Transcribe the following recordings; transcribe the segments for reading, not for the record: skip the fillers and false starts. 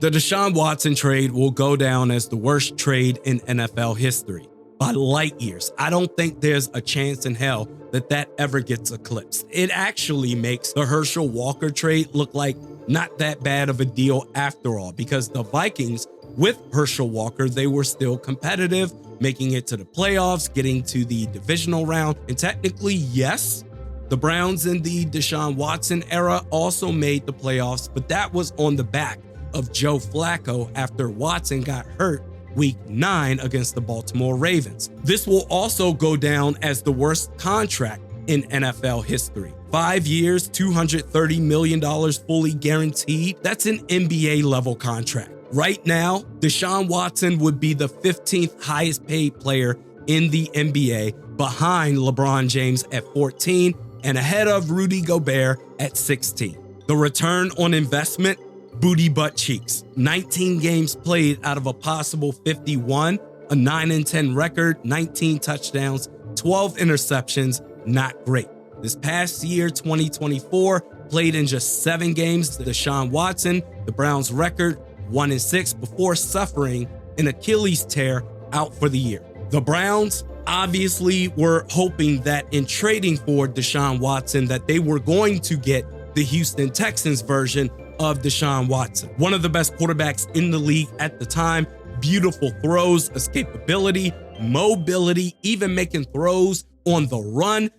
The Deshaun Watson trade will go down as the worst trade in NFL history by light years. I don't think there's a chance in hell that ever gets eclipsed. It actually makes the Herschel Walker trade look like not that bad of a deal after all, because the Vikings, with Herschel Walker, they were still competitive, making it to the playoffs, getting to the divisional round. And technically, yes, the Browns in the Deshaun Watson era also made the playoffs, but that was on the back of Joe Flacco after Watson got hurt Week 9 against the Baltimore Ravens. This will also go down as the worst contract in NFL history. 5 years, $230 million fully guaranteed. That's an NBA level contract. Right now, Deshaun Watson would be the 15th highest paid player in the NBA, behind LeBron James at 14 and ahead of Rudy Gobert at 16. The return on investment, booty butt cheeks. 19 games played out of a possible 51, a 9-10 record, 19 touchdowns, 12 interceptions, not great. This past year, 2024, played in just 7 games. Deshaun Watson, the Browns' record, 1-6 before suffering an Achilles tear, out for the year. The Browns obviously were hoping that in trading for Deshaun Watson that they were going to get the Houston Texans version of Deshaun Watson. One of the best quarterbacks in the league at the time, beautiful throws, escapability, mobility, even making throws on the run,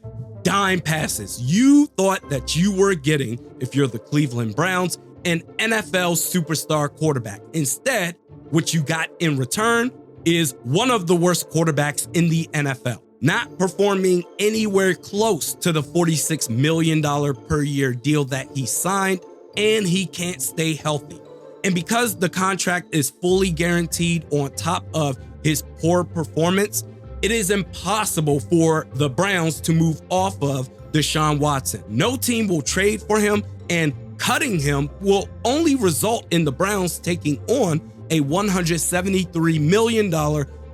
dime passes. You thought that you were getting, if you're the Cleveland Browns, an NFL superstar quarterback. Instead, what you got in return is one of the worst quarterbacks in the NFL, not performing anywhere close to the $46 million per year deal that he signed, and he can't stay healthy. And because the contract is fully guaranteed on top of his poor performance, it is impossible for the Browns to move off of Deshaun Watson. No team will trade for him, and cutting him will only result in the Browns taking on a $173 million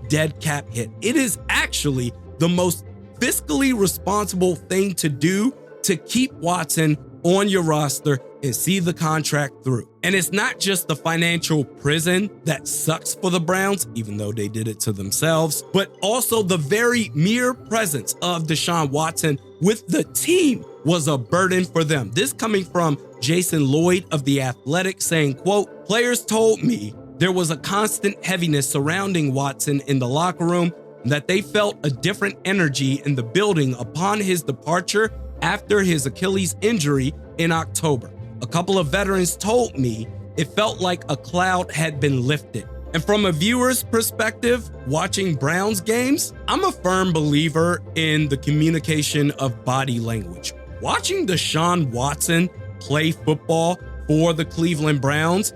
dead cap hit. It is actually the most fiscally responsible thing to do to keep Watson on your roster and see the contract through. And it's not just the financial prison that sucks for the Browns, even though they did it to themselves, but also the very mere presence of Deshaun Watson with the team was a burden for them. This coming from Jason Lloyd of The Athletic saying, quote, "Players told me there was a constant heaviness surrounding Watson in the locker room, and that they felt a different energy in the building upon his departure after his Achilles injury in October. A couple of veterans told me it felt like a cloud had been lifted." And from a viewer's perspective, watching Browns games, I'm a firm believer in the communication of body language. Watching Deshaun Watson play football for the Cleveland Browns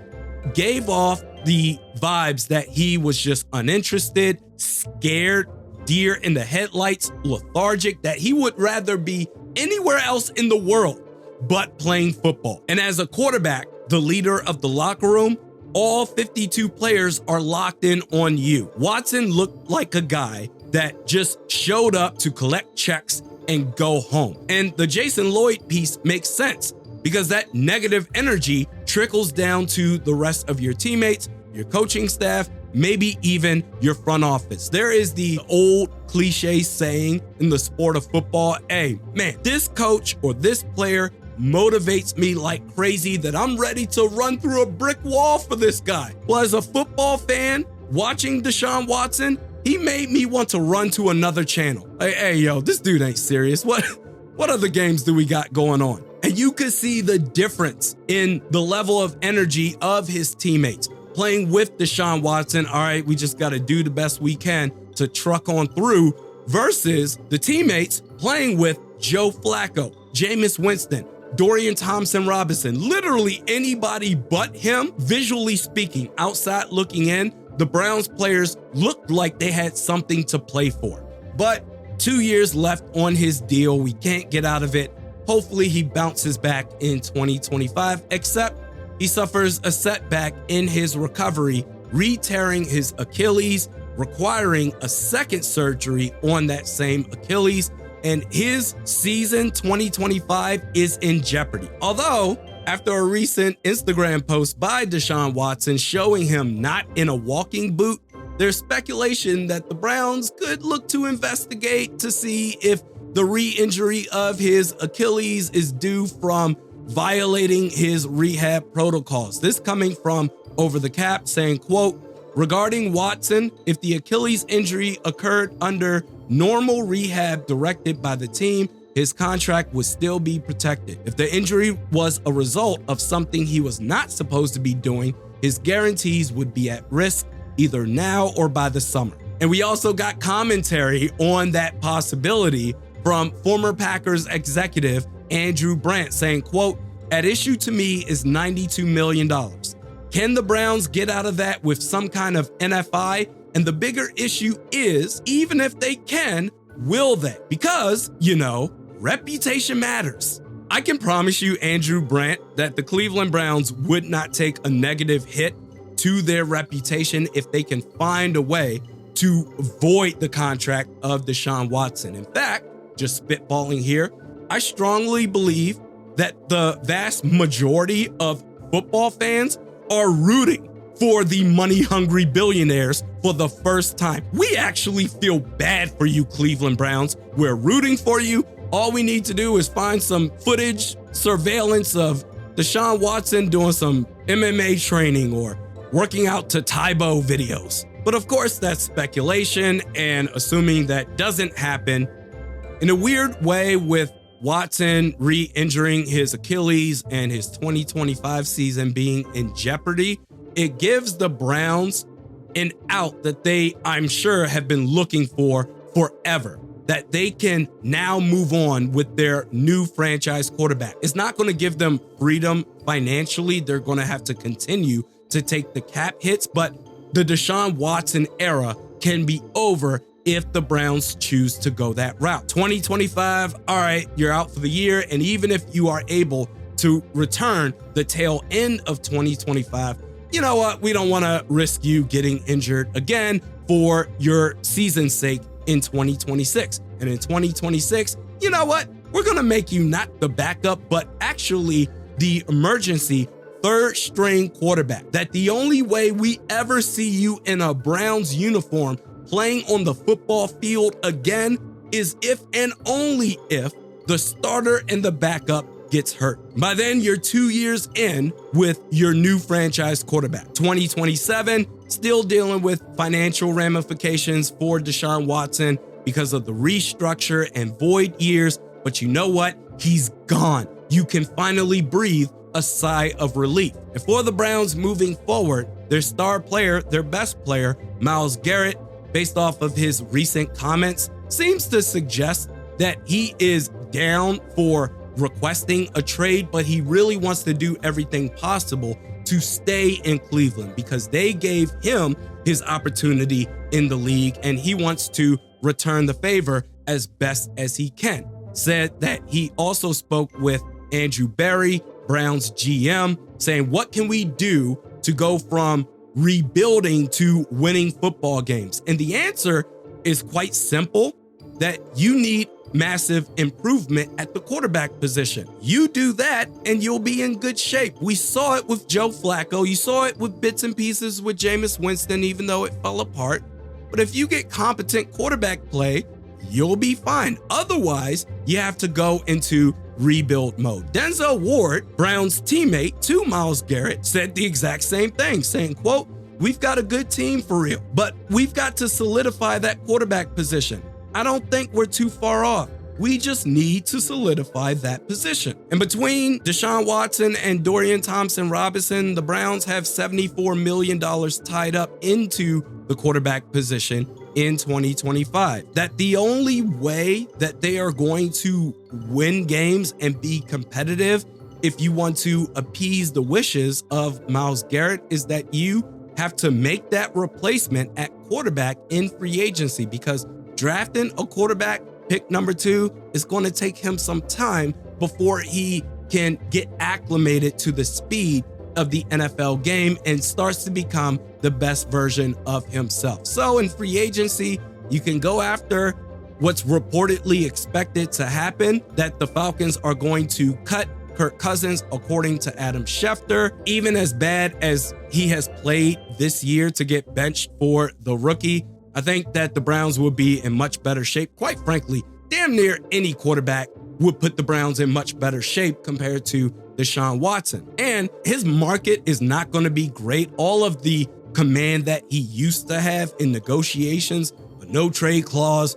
gave off the vibes that he was just uninterested, scared, deer in the headlights, lethargic, that he would rather be anywhere else in the world but playing football. And as a quarterback, the leader of the locker room, all 52 players are locked in on you. Watson looked like a guy that just showed up to collect checks and go home. And the Jason Lloyd piece makes sense because that negative energy trickles down to the rest of your teammates, your coaching staff, maybe even your front office. There is the old cliche saying in the sport of football, hey, man, this coach or this player motivates me like crazy that I'm ready to run through a brick wall for this guy. Well, as a football fan, watching Deshaun Watson, he made me want to run to another channel. Hey, yo, this dude ain't serious. What other games do we got going on? And you could see the difference in the level of energy of his teammates playing with Deshaun Watson. All right, we just got to do the best we can to truck on through, versus the teammates playing with Joe Flacco, Jameis Winston, Dorian Thompson-Robinson, literally anybody but him. Visually speaking, outside looking in, the Browns players looked like they had something to play for. But 2 years left on his deal. We can't get out of it. Hopefully he bounces back in 2025, except he suffers a setback in his recovery, re-tearing his Achilles, requiring a second surgery on that same Achilles, and his season 2025 is in jeopardy. Although After a recent Instagram post by Deshaun Watson showing him not in a walking boot, there's speculation that the Browns could look to investigate to see if the re-injury of his Achilles is due from violating his rehab protocols. This coming from Over the Cap saying, quote, regarding Watson, if the Achilles injury occurred under normal rehab directed by the team, his contract would still be protected. If the injury was a result of something he was not supposed to be doing, his guarantees would be at risk either now or by the summer. And we also got commentary on that possibility from former Packers executive Andrew Brandt saying, quote, at issue to me is $92 million. Can the Browns get out of that with some kind of NFI? And the bigger issue is, even if they can, will they? Because, reputation matters. I can promise you, Andrew Brandt, that the Cleveland Browns would not take a negative hit to their reputation if they can find a way to void the contract of Deshaun Watson. In fact, just spitballing here, I strongly believe that the vast majority of football fans are rooting for the money-hungry billionaires for the first time. We actually feel bad for you, Cleveland Browns. We're rooting for you. All we need to do is find some footage, surveillance of Deshaun Watson doing some MMA training or working out to Taibo videos. But of course, that's speculation, and assuming that doesn't happen, in a weird way, with Watson re-injuring his Achilles and his 2025 season being in jeopardy, it gives the Browns an out that they, I'm sure, have been looking for forever, that they can now move on with their new franchise quarterback. It's not going to give them freedom financially. They're going to have to continue to take the cap hits, but the Deshaun Watson era can be over if the Browns choose to go that route. 2025, all right, you're out for the year. And even if you are able to return the tail end of 2025, you know what? We don't want to risk you getting injured again for your season's sake in 2026. And in 2026, you know what? We're going to make you not the backup, but actually the emergency third string quarterback. That the only way we ever see you in a Browns uniform playing on the football field again is if and only if the starter and the backup gets hurt. By then, you're 2 years in with your new franchise quarterback. 2027, still dealing with financial ramifications for Deshaun Watson because of the restructure and void years. But you know what? He's gone. You can finally breathe a sigh of relief. And for the Browns moving forward, their star player, their best player, Myles Garrett, based off of his recent comments, seems to suggest that he is down for requesting a trade, but he really wants to do everything possible to stay in Cleveland because they gave him his opportunity in the league and he wants to return the favor as best as he can. Said that he also spoke with Andrew Berry, Browns GM, saying, what can we do to go from rebuilding to winning football games? And the answer is quite simple, that you need massive improvement at the quarterback position. You do that and you'll be in good shape. We saw it with Joe Flacco. You saw it with bits and pieces with Jameis Winston, even though it fell apart. But if you get competent quarterback play, you'll be fine. Otherwise, you have to go into rebuild mode. Denzel Ward, Brown's teammate to Myles Garrett, said the exact same thing, saying, quote, we've got a good team for real, but we've got to solidify that quarterback position. I don't think we're too far off. We just need to solidify that position. And between Deshaun Watson and Dorian Thompson-Robinson, the Browns have $74 million tied up into the quarterback position in 2025. That the only way that they are going to win games and be competitive, if you want to appease the wishes of Myles Garrett, is that you have to make that replacement at quarterback in free agency, because drafting a quarterback pick number 2 is going to take him some time before he can get acclimated to the speed of the NFL game and starts to become the best version of himself. So in free agency, you can go after what's reportedly expected to happen, that the Falcons are going to cut Kirk Cousins, according to Adam Schefter. Even as bad as he has played this year to get benched for the rookie, I think that the Browns will be in much better shape. Quite frankly, damn near any quarterback would put the Browns in much better shape compared to Deshaun Watson. And his market is not going to be great. All of the command that he used to have in negotiations, a no trade clause,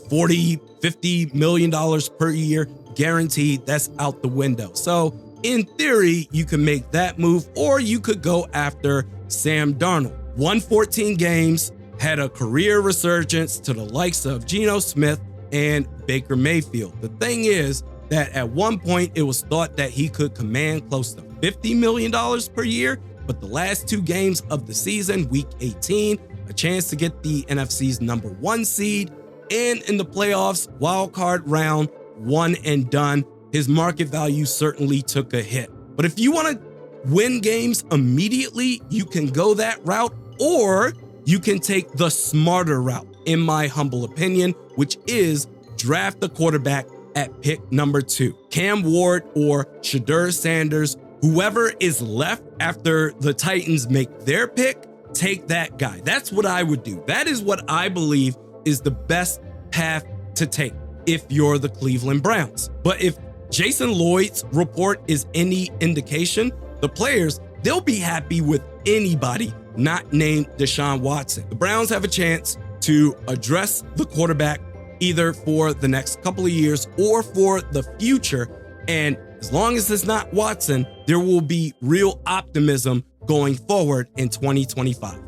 $40-50 million per year guaranteed, that's out the window. So in theory, you can make that move, or you could go after Sam Darnold. Won 14 games, had a career resurgence to the likes of Geno Smith and Baker Mayfield. The thing is that at one point it was thought that he could command close to $50 million per year, but the last 2 games of the season, week 18, a chance to get the NFC's number 1 seed, and in the playoffs, wild card round, one and done, his market value certainly took a hit. But if you want to win games immediately, you can go that route, or you can take the smarter route, in my humble opinion, which is draft the quarterback at pick number 2. Cam Ward or Shadur Sanders, whoever is left after the Titans make their pick, take that guy. That's what I would do. That is what I believe is the best path to take if you're the Cleveland Browns. But if Jason Lloyd's report is any indication, the players, they'll be happy with anybody not named Deshaun Watson. The Browns have a chance to address the quarterback either for the next couple of years or for the future. And as long as it's not Watson, there will be real optimism going forward in 2025.